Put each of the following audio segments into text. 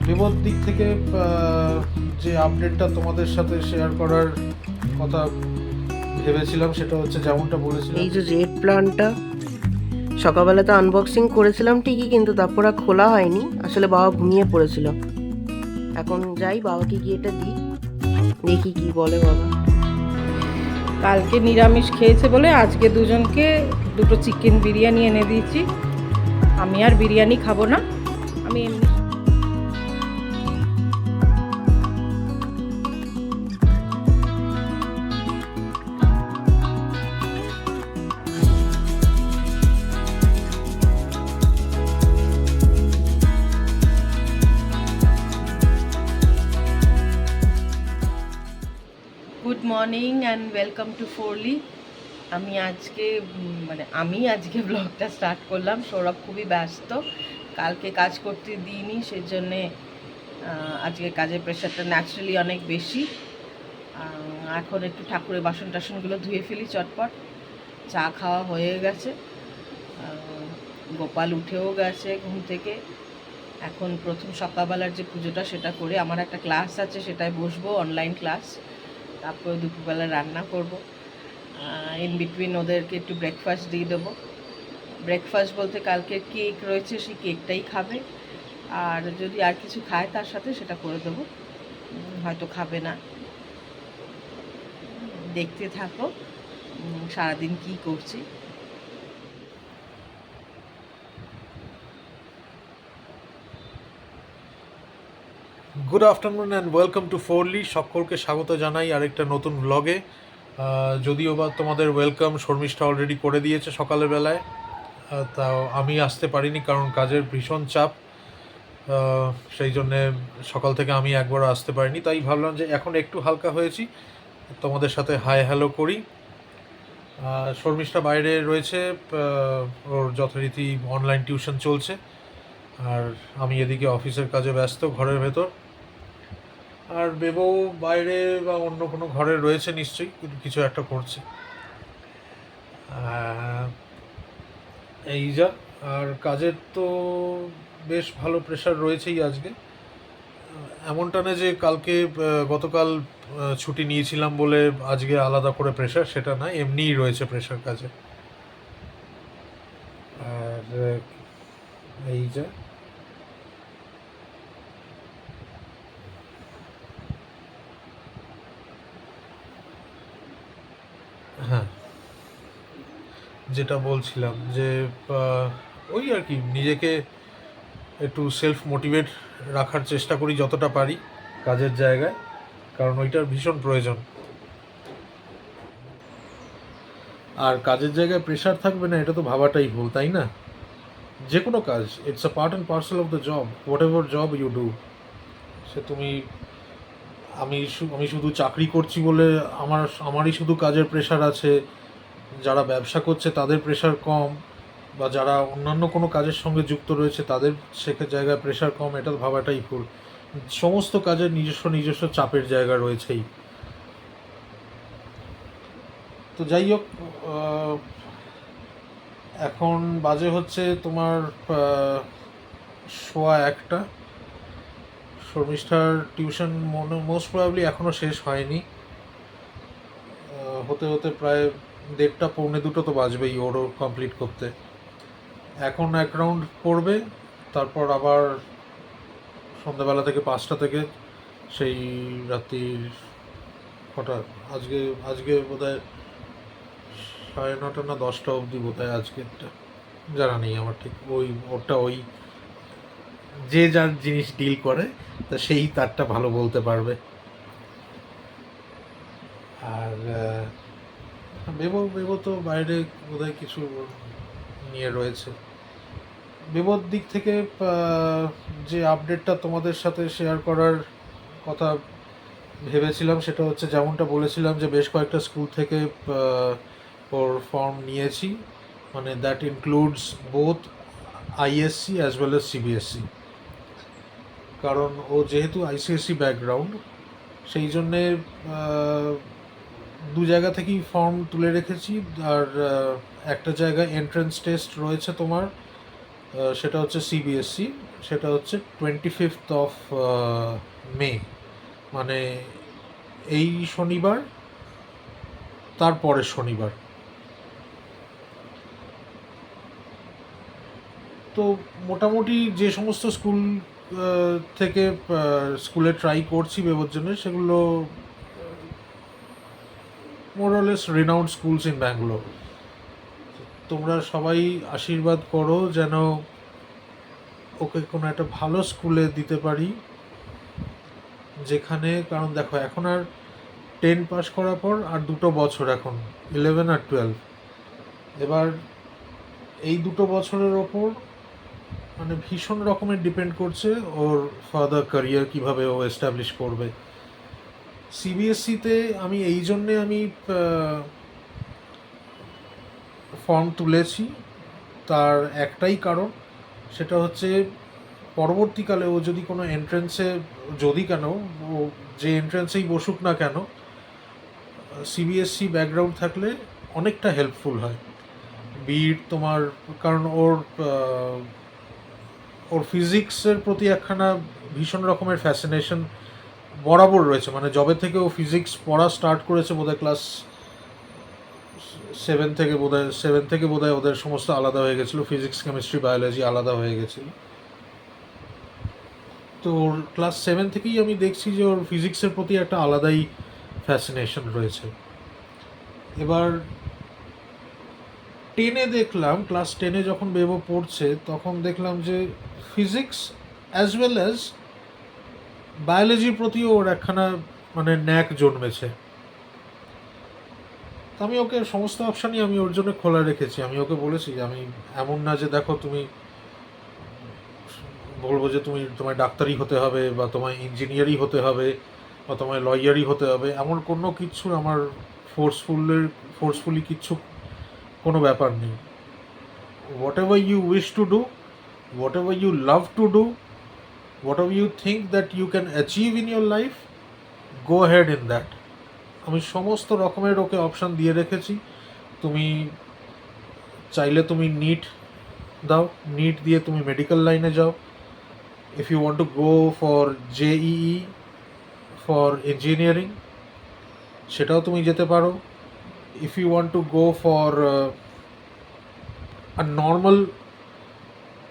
বিপদ দিক থেকে যে আপডেটটা তোমাদের সাথে শেয়ার করার কথা ভেবেছিলাম সেটা হচ্ছে যেমনটা বলেছিলাম, এই যে জেট প্ল্যানটা সকালবেলা তো আনবক্সিং করেছিলাম ঠিকই, কিন্তু তারপর আর খোলা হয়নি। আসলে বাবা ঘুমিয়ে পড়েছিল। এখন যাই, বাবাকে গিয়ে এটা দিই, দেখি কি বলে বাবা। কালকে নিরামিষ খেয়েছে বলে আজকে দুজনকে দুটো চিকেন বিরিয়ানি এনে দিয়েছি। আমি আর বিরিয়ানি খাবো না, আমি এমনি good morning and welcome to ফোরলি। আমি আজকে ব্লগটা স্টার্ট করলাম। সৌরভ খুবই ব্যস্ত, কালকে কাজ করতে দিইনি, সেজন্যে আজকে কাজের প্রেশারটা ন্যাচারালি অনেক বেশি। এখন একটু ঠাকুরের বাসন টাসনগুলো ধুয়ে ফেলি চটপট। চা খাওয়া হয়ে গেছে, গোপাল উঠেও গেছে ঘুম থেকে। এখন প্রথম সকালবেলার যে পুজোটা সেটা করে আমার একটা ক্লাস আছে, সেটায় বসবো, অনলাইন ক্লাস। তারপরে দুপুরবেলা রান্না করব। ইন বিটুইন ওদেরকে একটু ব্রেকফাস্ট দিয়ে দেবো। ব্রেকফাস্ট বলতে কালকে কেক রয়েছে, সেই কেকটাই খাবে। আর যদি আর কিছু খায় তার সাথে সেটা করে দেবো, হয়তো খাবে না। দেখতে থাকো সারাদিন কি করছি। Good afternoon and welcome to ফোরলি। সকলকে স্বাগত জানাই আরেকটা নতুন ব্লগে। যদিও বা তোমাদের ওয়েলকাম শর্মিষ্ঠা অলরেডি করে দিয়েছে সকালের বেলায়, তাও আমি আসতে পারিনি কারণ কাজের ভীষণ চাপ। সেই জন্যে সকাল থেকে আমি একবারও আসতে পারিনি, তাই ভাবলাম যে এখন একটু হালকা হয়েছি তোমাদের সাথে হাই হ্যালো করি। শর্মিষ্ঠা বাইরে রয়েছে, ওর যথারীতি অনলাইন টিউশন চলছে, আর আমি এদিকে অফিসের কাজে ব্যস্ত ঘরের ভেতর। আর বেবো বাইরে বা অন্য কোনো ঘরে রয়েছে নিশ্চয়ই, কিছু একটা করছে। এই যা। আর কাজের তো বেশ ভালো প্রেশার রয়েছেই আজকে। এমনটা না যে কালকে গতকাল ছুটি নিয়েছিলাম বলে আজকে আলাদা করে প্রেশার, সেটা না, এমনিই রয়েছে প্রেশার কাজে। আর এই যা। হ্যাঁ, যেটা বলছিলাম যে ওই আর কি, নিজেকে একটু সেলফ মোটিভেট রাখার চেষ্টা করি যতটা পারি কাজের জায়গায়, কারণ ওইটার ভীষণ প্রয়োজন। আর কাজের জায়গায় প্রেশার থাকবে না এটা তো ভাবাটাই ভুল, তাই না? যে কোনো কাজ, it's a part and parcel of the job, whatever job you do. সে তুমি, আমি শুধু চাকরি করছি বলে আমারই শুধু কাজের প্রেশার আছে, যারা ব্যবসা করছে তাদের প্রেশার কম, বা যারা অন্যান্য কোনো কাজের সঙ্গে যুক্ত রয়েছে তাদের সেখানে জায়গায় প্রেশার কম, এটা ভাবাটাই ভুল। সমস্ত কাজের নিজস্ব নিজস্ব চাপের জায়গা রয়েছেই। তো যাই হোক, এখন বাজে হচ্ছে তোমার 1:15। শর্মিষ্ঠার টিউশন মোস্ট প্রবাবলি এখনও শেষ হয়নি, হতে হতে প্রায় 1:30 পৌনে 2 তো বাজবেই ওরও কমপ্লিট করতে। এখন এক রাউন্ড পড়বে, তারপর আবার সন্ধ্যাবেলা থেকে 5টা থেকে সেই রাত্রির কটা, আজকে আজকে বোধহয় 9:30 না 10টা অবধি বোধহয় আজকেরটা, জানা নেই আমার ঠিক। ওই যে যার জিনিস ডিল করে তা সেই তারটা ভালো বলতে পারবে। আর বেবো তো বাইরে বোধহয় কিছু নিয়ে রয়েছে। বেবোর দিক থেকে যে আপডেটটা তোমাদের সাথে শেয়ার করার কথা ভেবেছিলাম সেটা হচ্ছে যেমনটা বলেছিলাম যে বেশ কয়েকটা স্কুল থেকে ওর ফর্ম নিয়েছি, মানে that includes both ISC as well as CBSE. কারণ ও যেহেতু আইসিএসসি ব্যাকগ্রাউন্ড, সেই জন্যে দু জায়গা থেকেই ফর্ম তুলে রেখেছি। আর একটা জায়গায় এন্ট্রান্স টেস্ট রয়েছে তোমার সেটা হচ্ছে সিবিএসসি, সেটা হচ্ছে 25th অফ মে, মানে এই শনিবার তারপরের শনিবার। তো মোটামুটি যে সমস্ত স্কুল থেকে স্কুলে ট্রাই করছি বেবোর জন্য, সেগুলো মোরলেস রিনাউন্ড স্কুলস ইন ব্যাঙ্গালোর। তোমরা সবাই আশীর্বাদ করো যেন ওকে কোনো একটা ভালো স্কুলে দিতে পারি, যেখানে, কারণ দেখো এখন আর 10 পাস করার পর আর 2 বছর, এখন 11 আর 12, এবার এই 2 বছরের ওপর মানে ভীষণ রকমের ডিপেন্ড করছে ওর ফার্দার ক্যারিয়ার কীভাবে ও এস্টাবলিশ করবে। সিবিএসসিতে আমি এই জন্যে আমি ফর্ম তুলেছি, তার একটাই কারণ, সেটা হচ্ছে পরবর্তীকালে ও যদি কোনো এন্ট্রেন্সে, যদি কেন ও যে এন্ট্রেন্সেই বসুক না কেন, সিবিএসসি ব্যাকগ্রাউন্ড থাকলে অনেকটা হেল্পফুল হয়। বিট তোমার, কারণ ওর ফিজিক্সের প্রতি একখানা ভীষণ রকমের ফ্যাসিনেশন বরাবর রয়েছে, মানে যবে থেকে ও ফিজিক্স পড়া স্টার্ট করেছে বোধহয় ক্লাস 7 থেকে বোধহয় ওদের সমস্ত আলাদা হয়ে গেছিলো, ফিজিক্স কেমিস্ট্রি বায়োলজি আলাদা হয়ে গেছিল। তো ওর ক্লাস 7 থেকেই আমি দেখছি যে ওর ফিজিক্সের প্রতি একটা আলাদাই ফ্যাসিনেশন রয়েছে। এবার 10-এ দেখলাম, ক্লাস 10-এ যখন বেবো পড়ছে তখন দেখলাম যে ফিজিক্স অ্যাজ ওয়েল অ্যাজ বায়োলজির প্রতিও ওর একখানা মানে ন্যাক জন্মেছে। তো আমি ওকে সমস্ত অপশানই আমি ওর জন্য খোলা রেখেছি। আমি ওকে বলেছি যে আমি এমন না যে দেখো তুমি বলবো যে তোমায় ডাক্তারই হতে হবে বা তোমায় ইঞ্জিনিয়ারই হতে হবে বা তোমায় লয়ারই হতে হবে, এমন কোনো কিছু আমার ফোর্সফুলি কিচ্ছু কোনো ব্যাপার নেই। Whatever you wish to do, whatever you love to do, whatever you think that you can achieve in your life, go head in that. আমি সমস্ত রকমের ওকে অপশান দিয়ে রেখেছি। তুমি চাইলে তুমি নিট দাও, নিট দিয়ে তুমি মেডিকেল লাইনে যাও। If you want to go for JEE for engineering, সেটাও তুমি যেতে পারো। If you want to go for আর নর্মাল,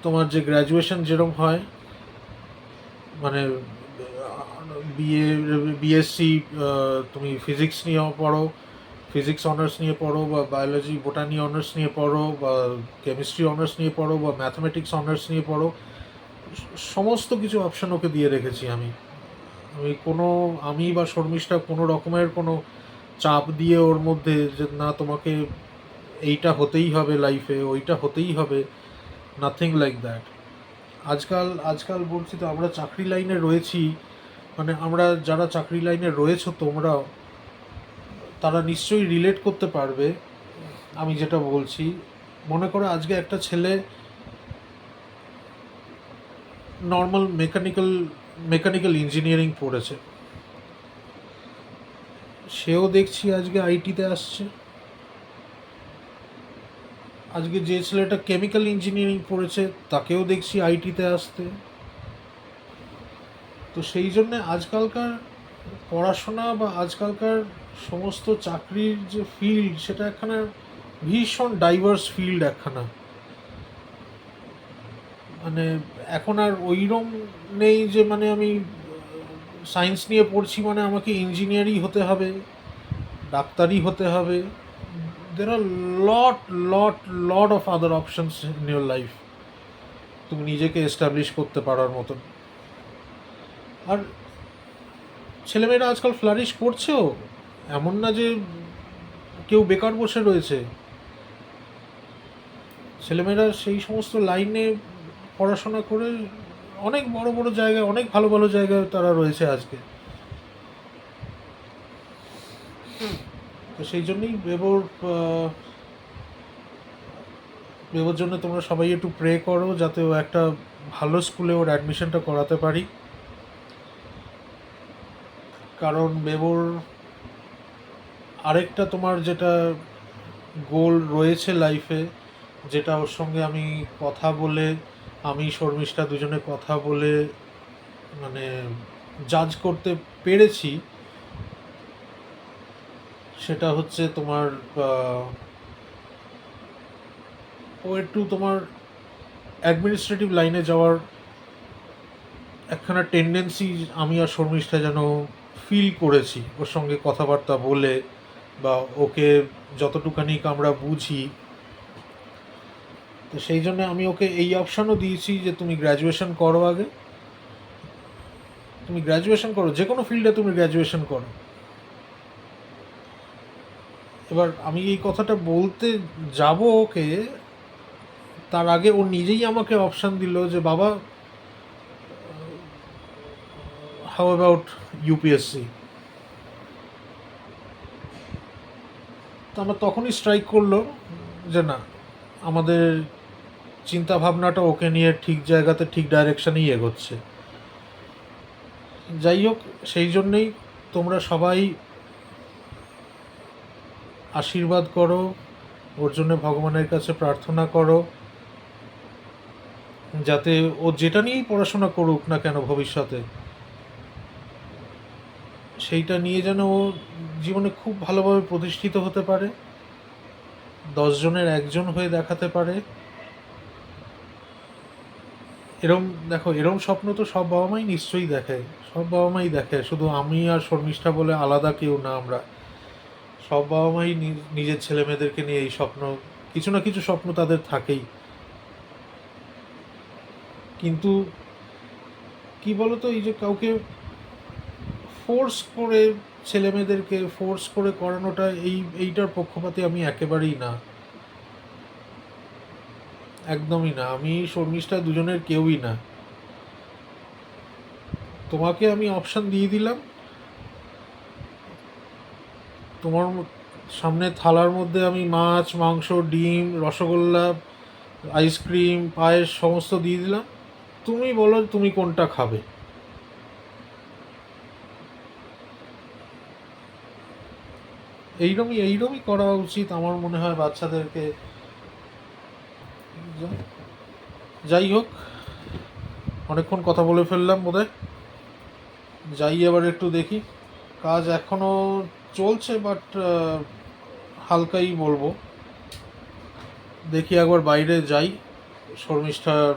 তোমার যে গ্র্যাজুয়েশন যেরকম হয়, মানে বিএসসি, তুমি ফিজিক্স নিয়ে পড়ো, ফিজিক্স অনার্স নিয়ে পড়ো, বা বায়োলজি বোটানি অনার্স নিয়ে পড়ো, বা কেমিস্ট্রি অনার্স নিয়ে পড়ো, বা ম্যাথামেটিক্স অনার্স নিয়ে পড়ো, সমস্ত কিছু অপশান ওকে দিয়ে রেখেছি আমি। আমি বা শর্মিষ্ঠা কোনো রকমের কোনো চাপ দিয়ে ওর মধ্যে যে না তোমাকে এইটা হতেই হবে লাইফে, ওইটা হতেই হবে, নাথিং লাইক দ্যাট। আজকাল বলছি তো, আমরা চাকরি লাইনে রয়েছি, মানে আমরা যারা চাকরি লাইনে রয়েছো তোমরাও, তারা নিশ্চয়ই রিলেট করতে পারবে আমি যেটা বলছি। মনে করো আজকে একটা ছেলে নর্মাল মেকানিক্যাল ইঞ্জিনিয়ারিং পড়েছে, সেও দেখছি আজকে আইটিতে আসছে। আজকে যে ছেলেটা কেমিক্যাল ইঞ্জিনিয়ারিং পড়েছে তাকেও দেখছি আইটিতে আসতে। তো সেই জন্যে আজকালকার পড়াশোনা বা আজকালকার সমস্ত চাকরির যে ফিল্ড, সেটা একখানা ভীষণ ডাইভার্স ফিল্ড একখানা। মানে এখন আর ওইরকম নেই যে মানে আমি সায়েন্স নিয়ে পড়ছি মানে আমাকে ইঞ্জিনিয়ারই হতে হবে, ডাক্তারই হতে হবে। there are lot of other options in your life তুমি নিজেকে এস্টাবলিশ করতে পারার মতন। আর ছেলেমেয়েরা আজকাল ফ্লারিশ করছেও, এমন না যে কেউ বেকার বসে রয়েছে। ছেলেমেয়েরা সেই সমস্ত লাইনে পড়াশোনা করে অনেক বড় বড় জায়গায়, অনেক ভালো ভালো জায়গায় তারা রয়েছে আজকে। তো সেই জন্যই বেবোর জন্য তোমরা সবাই একটু প্রে করো যাতে ও একটা ভালো স্কুলে ওর অ্যাডমিশনটা করাতে পারি। কারণ বেবোর আরেকটা তোমার যেটা গোল রয়েছে লাইফে, যেটা ওর সঙ্গে আমি কথা বলে, আমি শর্মিষ্ঠা দুজনে কথা বলে মানে জাজ করতে পেরেছি, সেটা হচ্ছে তোমার ও একটু তোমার অ্যাডমিনিস্ট্রেটিভ লাইনে যাওয়ার একখানা টেন্ডেন্সি আমি আর শর্মিষ্ঠা যেন ফিল করেছি ওর সঙ্গে কথাবার্তা বলে, বা ওকে যতটুকানি আমরা বুঝি। তো সেই জন্য আমি ওকে এই অপশানও দিয়েছি যে তুমি গ্র্যাজুয়েশন করো, আগে তুমি গ্র্যাজুয়েশন করো, যে কোনো ফিল্ডে তুমি গ্র্যাজুয়েশন করো। এবার আমি এই কথাটা বলতে যাব ওকে, তার আগে ও নিজেই আমাকে অপশান দিল যে বাবা, হাউ অ্যাবাউট ইউপিএসসি। তো আমার তখনই স্ট্রাইক করলো যে না, আমাদের চিন্তা ভাবনাটা ওকে নিয়ে ঠিক জায়গাতে, ঠিক ডাইরেকশানেই এগোচ্ছে। যাই হোক, সেই জন্যেই তোমরা সবাই আশীর্বাদ করো, ওর জন্য ভগবানের কাছে প্রার্থনা করো, যাতে ও যেটা নিয়েই পড়াশোনা করুক না কেন ভবিষ্যতে, সেইটা নিয়ে যেন ও জীবনে খুব ভালোভাবে প্রতিষ্ঠিত হতে পারে, 10 জনের একজন হয়ে দেখাতে পারে। এরম দেখো, এরম স্বপ্ন তো সব বাবা মাই নিশ্চয়ই দেখে, সব বাবা মাই দেখে, শুধু আমি আর শর্মিষ্ঠা বলে আলাদা কেউ না। আমরা সব বাবা মাই নিজের ছেলে মেয়েদেরকে নিয়ে এই স্বপ্ন, কিছু না কিছু স্বপ্ন তাদের থাকেই। কিন্তু কি বলতো, এই যে কাউকে ফোর্স করে, ছেলে মেয়েদেরকে ফোর্স করে করানোটা, এইটার পক্ষপাতী আমি একেবারেই না, একদমই না। আমি শর্মিষ্ঠা দুজনের কেউই না। তোমাকে আমি অপশান দিয়ে দিলাম, তোমার সামনে থালার মধ্যে আমি মাছ, মাংস, ডিম, রসগোল্লা, আইসক্রিম, পায়েস সমস্ত দিয়ে দিলাম, তুমি বলো তুমি কোনটা খাবে। এইরকমই করা উচিত আমার মনে হয় বাচ্চাদেরকে। যাই হোক, অনেকক্ষণ কথা বলে ফেললাম বোধহয়। যাই এবার একটু দেখি, কাজ এখনও চলছে, বাট হালকাই বলবো। দেখি একবার বাইরে যাই, শর্মিষ্ঠার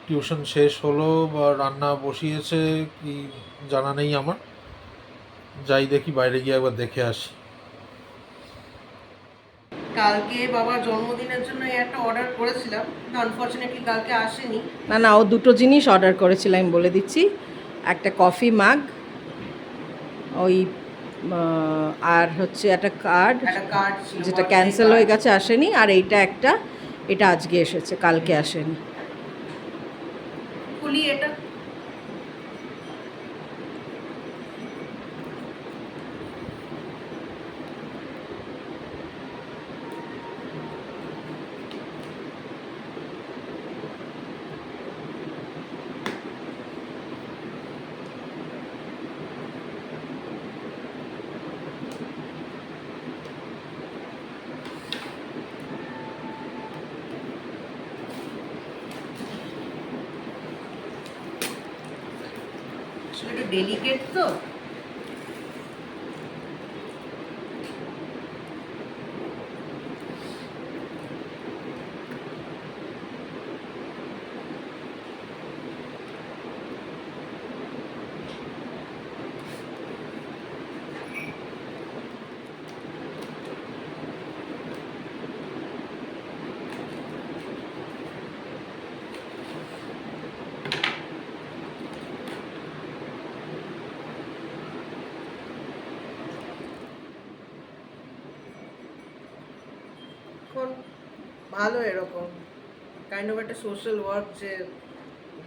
টিউশন শেষ হলো বা রান্না বসিয়েছে কি জানা নেই আমার। যাই দেখি, বাইরে গিয়ে একবার দেখে আসি। কালকে বাবার জন্মদিনের জন্য একটা অর্ডার করেছিলাম, আনফরচুনেটলি কালকে আসেনি। না, ও দুটো জিনিস অর্ডার করেছিল, আমি বলে দিচ্ছি। একটা কফি মাগ, ওই আর হচ্ছে একটা কার্ড, যেটা ক্যান্সেল হয়ে গেছে, আসেনি। আর এটা আজকে এসেছে, কালকে আসেনি। খুলি এটা। একটু ডেলিকেট তো, এখন ভালো এরকম কাইন্ড অফ একটা সোশ্যাল ওয়ার্ক, যে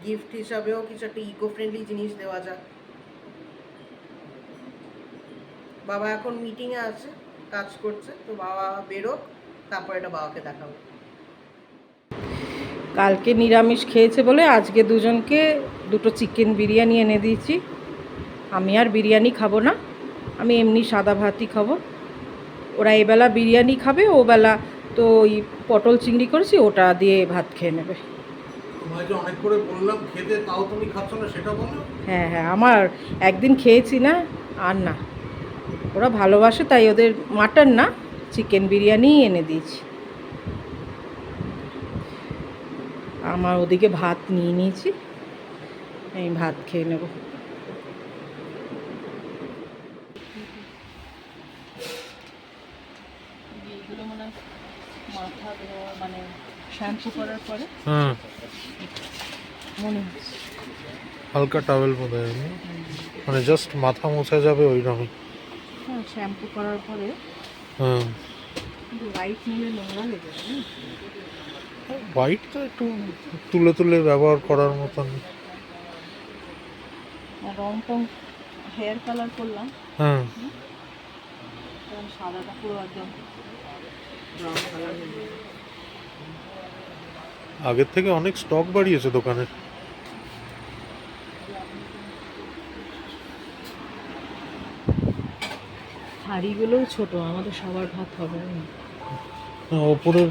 গিফট হিসাবেও কিছু একটা ইকো ফ্রেন্ডলি জিনিস দেওয়া যায়। বাবা এখন মিটিংয়ে আছে, কাজ করছে, তো বাবা বেরোক, তারপর এটা বাবাকে দেখাবো। কালকে নিরামিষ খেয়েছে বলে আজকে দুজনকে দুটো চিকেন বিরিয়ানি এনে দিয়েছি। আমি আর বিরিয়ানি খাবো না, আমি এমনি সাদা ভাতই খাবো। ওরা এবেলা বিরিয়ানি খাবে, ওবেলা তো ওই পটল চিংড়ি করেছি, ওটা দিয়ে ভাত খেয়ে নেবে। তোমায় যে অনেক করে বললাম খেতে, তাও তুমি খাচ্ছ না, সেটা বলো। হ্যাঁ হ্যাঁ, আমার একদিন খেয়েছি না, আর না। ওরা ভালোবাসে তাই ওদের মাটন না, চিকেন বিরিয়ানিই এনে দিয়েছি। আমার ওদিকে ভাত নিয়ে নিয়েছি, আমি ভাত খেয়ে নেব। এইগুলো মানে মাথা ধোয়া, মানে শ্যাম্পু করার পরে হ্যাঁ, মনে হচ্ছে হালকা টাওয়েল মতো মানে জাস্ট মাথা মোছা যাবে ওই রকম। হ্যাঁ, শ্যাম্পু করার পরে হ্যাঁ, কিন্তু হোয়াইট নিলে নোংরা লেগে যাবে। হোয়াইট তো একটু তুলে তুলে ব্যবহার করার মতন। রং টং হেয়ার কালার করলাম, হ্যাঁ, কারণ সাদাটা পুরো একদম ব্রাউন কালার হয়ে যাবে। আগের থেকে অনেক স্টক বাড়িয়েছে দোকানের। হাঁড়িগুলোও ছোট, আমাদের সবার ভাত হবে না। হ্যাঁ, ওপরের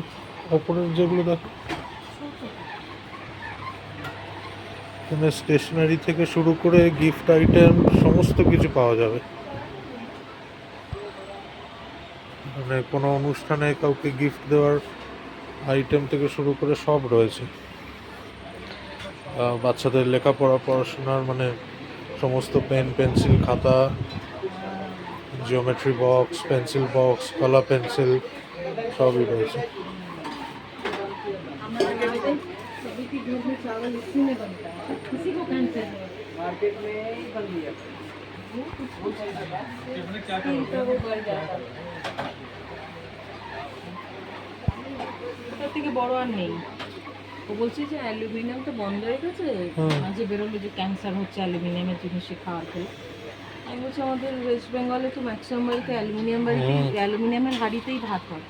ওপরের যেগুলো দেখো, এখানে স্টেশনারি থেকে শুরু করে গিফট আইটেম সমস্ত কিছু পাওয়া যাবে। মানে কোনো অনুষ্ঠানে কাউকে গিফট দেওয়ার আইটেম থেকে শুরু করে সব রয়েছে। বাচ্চাদের লেখাপড়া পড়াশোনার মানে সমস্ত পেন পেন্সিল খাতা, জিওমেট্রি বক্স, পেন্সিল বক্স, কলা পেন্সিল সবই রয়েছে। তার থেকে বড় আর নেই। ও বলছে যে অ্যালুমিনিয়ামটা বন্ধ হয়ে গেছে, মাঝে বেরোলো যে ক্যান্সার হচ্ছে অ্যালুমিনিয়ামের জিনিসে খাওয়ার ফলে। আমি বলছি আমাদের ওয়েস্ট বেঙ্গলে তো ম্যাক্সিমাম বাড়িতে অ্যালুমিনিয়াম, বাড়িতে অ্যালুমিনিয়ামের হাঁড়িতেই ভাত হয়।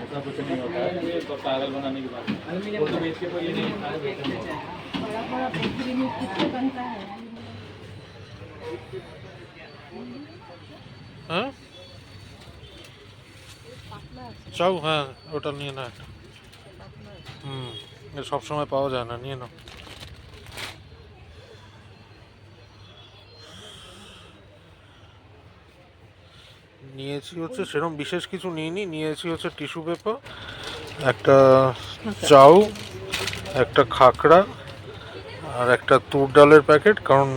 ऐसा कुछ नहीं होता है, ये तो पागल बनाने की बात है। फोटो बेच के कोई ये नहीं खाए, बेचने होता है। बड़ा बड़ा बेकरी में किससे बनता है? হ্যাঁ, চাও, হ্যাঁ ওটা নিয়ে না একটা। এটা সবসময় পাওয়া যায় না, নিয়ে নাও। নিয়েছি হচ্ছে সেরকম বিশেষ কিছু নিইনি, নিয়েছি হচ্ছে টিস্যু পেপার, একটা চাউ, একটা খাকড়া, আর একটা তুর ডালের প্যাকেট। কারণ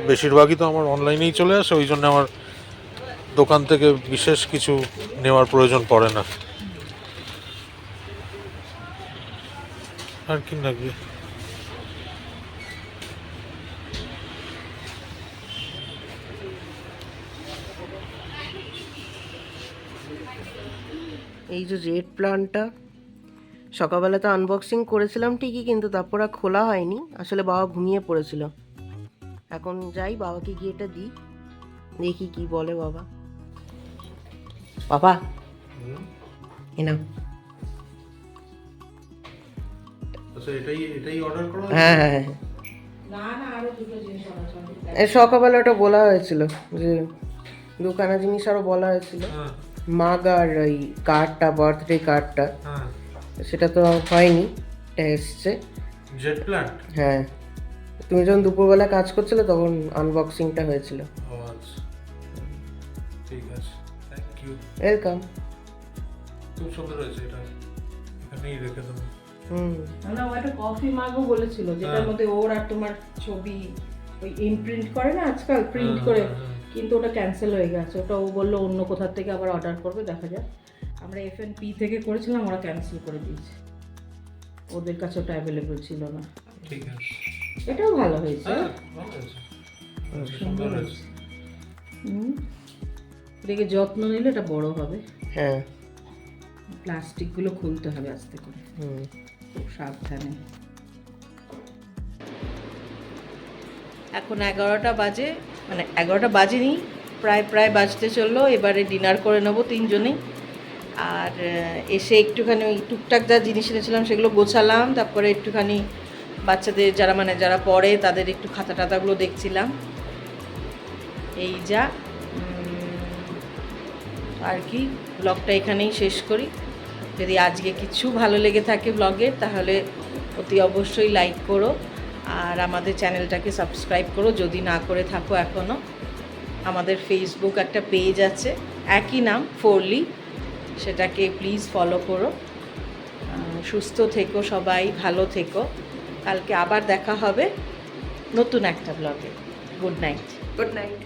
বেশিরভাগই তো আমার অনলাইনেই চলে আসে, ওই জন্য আমার দোকান থেকে বিশেষ কিছু নেওয়ার প্রয়োজন পড়ে না। আর কি লাগবে? এই যে রেড প্লান্টটা সকালবেলা তো আনবক্সিং করেছিলাম ঠিকই, কিন্তু তারপর আর খোলা হয়নি, আসলে বাবা ঘুমিয়ে পড়েছিল। এখন যাই বাবাকে গিয়ে এটা দিই, দেখি কি বলে বাবা। বাবা এনা, আচ্ছা, এটাই অর্ডার করা। হ্যাঁ হ্যাঁ হ্যাঁ, না না, আরো দুটো জিনিস আছে। এই সকালবেলা ওটা বলা হয়েছিল যে দোকানে জিনিস আরো বলা হয়েছিল, হ্যাঁ, মাগ আর ওই কার্ডটা, বার্থডে কার্ডটা, হ্যাঁ, সেটা তো হয়নি, এটা এসছে। Jet plant. হ্যাঁ, তুমি যখন দুপুরবেলা কাজ করছিলে তখন আনবক্সিংটা হয়েছিল। ও আচ্ছা, ঠিক আছে, থ্যাংক ইউ। ওয়েলকাম। খুব সুন্দর হয়েছে এটা, এখানেই রেখে দেবো। না, ও একটা কফি মাগও বলেছিল, যেটার মধ্যে ওর আর তোমার ছবি ওই ইমপ্রিন্ট করে না আজকাল, প্রিন্ট করে, কিন্তু ওটা ক্যান্সেল হয়ে গেছে। ওটা ও বললো অন্য কোথার থেকে আবার অর্ডার করবে, দেখা যাক। আমরা FNP থেকে করেছিলাম, ওরা ক্যান্সেল করে দিয়েছে, ওদের কাছে ওটা অ্যাভেলেবল ছিল না। ঠিক আছে, এটাও ভালো হয়েছে, ভালো হয়েছে, সুন্দর হয়েছে। এটাকে যত্ন নিলে এটা বড় হবে। হ্যাঁ, প্লাস্টিকগুলো খুলতে হবে আস্তে করে, খুব সাবধানে। এখন 11টা বাজে, মানে 11টা বাজেনি, প্রায় বাজতে চললো। এবারে ডিনার করে নেবো তিনজনেই। আর এসে একটুখানি ওই টুকটাক যা জিনিস এনেছিলাম সেগুলো গোছালাম, তারপরে একটুখানি বাচ্চাদের যারা পড়ে তাদের একটু খাতা টাতাগুলো দেখছিলাম। এই যা আর কি, ব্লগটা এখানেই শেষ করি। যদি আজকে কিছু ভালো লেগে থাকে ব্লগের, তাহলে অতি অবশ্যই লাইক করো আর আমাদের চ্যানেলটাকে সাবস্ক্রাইব করো যদি না করে থাকো এখনও। আমাদের ফেসবুক একটা পেজ আছে, একই নাম, ফোরলি, সেটাকে প্লিজ ফলো করো। সুস্থ থেকো সবাই, ভালো থেকো। কালকে আবার দেখা হবে নতুন একটা ব্লগে। Good night. Good night.